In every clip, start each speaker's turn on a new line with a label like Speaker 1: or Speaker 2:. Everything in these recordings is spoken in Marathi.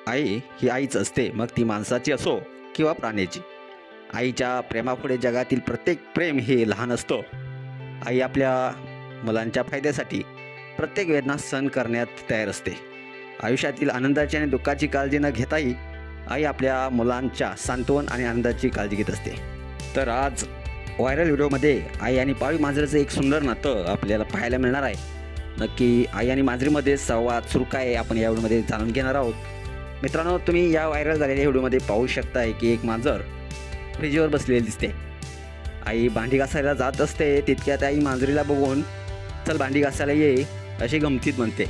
Speaker 1: आई ही आईच असते, मग ती माणसाची असो किंवा प्राण्याची. आईच्या प्रेमापुढे जगातील प्रत्येक प्रेम हे लहान असतं. आई आपल्या मुलांच्या फायद्यासाठी प्रत्येक वेदना सहन करण्यात तयार असते. आयुष्यातील आनंदाची आणि दुःखाची काळजी न घेताही आई आपल्या मुलांच्या सांत्वन आणि आनंदाची काळजी घेत असते. तर आज व्हायरल व्हिडिओमध्ये आई आणि पाळीव मांजराचं एक सुंदर नातं आपल्याला पाहायला मिळणार आहे. नक्की आई आणि मांजरीमध्ये संवाद सुरू काय आपण या व्हिडिओमध्ये जाणून घेणार आहोत. मित्रांनो, तुम्ही या व्हायरल झालेल्या व्हिडिओमध्ये पाहू शकताय की एक मांजर फ्रीजवर बसलेली दिसते. आई भांडी घासायला जात असते, तितक्यात आई मांजरीला बघून चल भांडी घासायला ये अशी गमतीत म्हणते.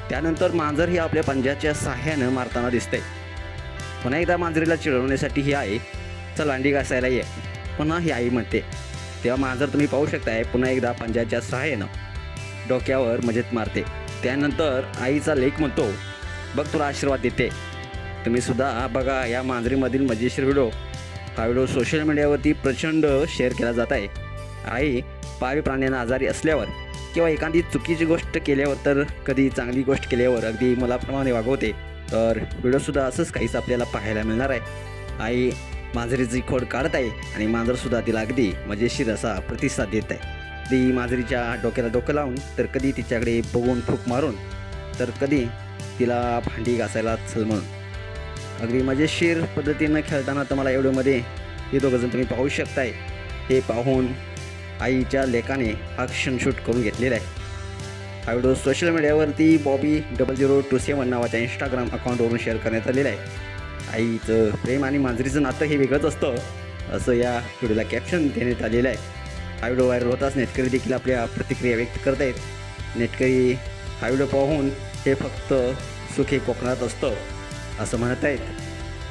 Speaker 1: त्यानंतर मांजर ही आपल्या पंजाच्या साह्यानं मारताना दिसते. पुन्हा एकदा मांजरीला चिडवण्यासाठी ही आई चल भांडी घासायला ये पुन्हा ही आई म्हणते. तेव्हा मांजर तुम्ही पाहू शकताय पुन्हा एकदा पंजाच्या सहाय्यानं डोक्यावर मजेत मारते. त्यानंतर आईचा लेक म्हणतो, बघ तुला आशीर्वाद देते. तुम्ही सुद्धा बघा या मांजरीमधील मजेशीर व्हिडिओ. हा व्हिडिओ सोशल मीडियावरती प्रचंड शेअर केला जात आहे. आई पाळीव प्राण्यांना आजारी असल्यावर किंवा एखादी चुकीची गोष्ट केल्यावर तर कधी चांगली गोष्ट केल्यावर अगदी मुलाप्रमाणे वागवते. तर व्हिडिओसुद्धा असंच काहीच आपल्याला पाहायला मिळणार आहे. आई मांजरीची खोड काढत आहे आणि मांजरसुद्धा तिला अगदी मजेशीर असा प्रतिसाद देत आहे. ती मांजरीच्या डोक्याला डोकं लावून तर कधी तिच्याकडे बघून फूक मारून तर कधी तिला भांडी घासायला चल म्हणून अगदी मजेशीर पद्धतीनं खेळताना तुम्हाला या व्हिडिओमध्ये हे दोघंजण तुम्ही पाहू शकताय. हे पाहून आईच्या लेकाने हा क्षण शूट करून घेतलेला आहे. हा व्हिडिओ सोशल मीडियावरती Bobby0027 नावाच्या इंस्टाग्राम अकाउंटवरून शेअर करण्यात आलेला आहे. आईचं प्रेम आणि मांजरीचं नातं हे वेगळंच असतं असं या व्हिडिओला कॅप्शन देण्यात आलेलं आहे. हा व्हिडिओ व्हायरल होताच नेटकरी देखील आपल्या प्रतिक्रिया व्यक्त करत आहेत. नेटकरी हा व्हिडिओ पाहून हे फक्त सुख हे कोकणात असतं असं म्हणत आहेत.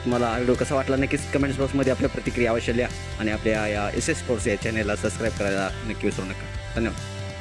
Speaker 1: तुम्हाला हा व्हिडिओ कसा वाटला नक्कीच कमेंट्स बॉक्समध्ये आपल्या प्रतिक्रिया अवश्य लिहा आणि आपल्या या SS स्पोर्ट्स या चॅनलला सबस्क्राईब करायला नक्की विसरू नका. धन्यवाद.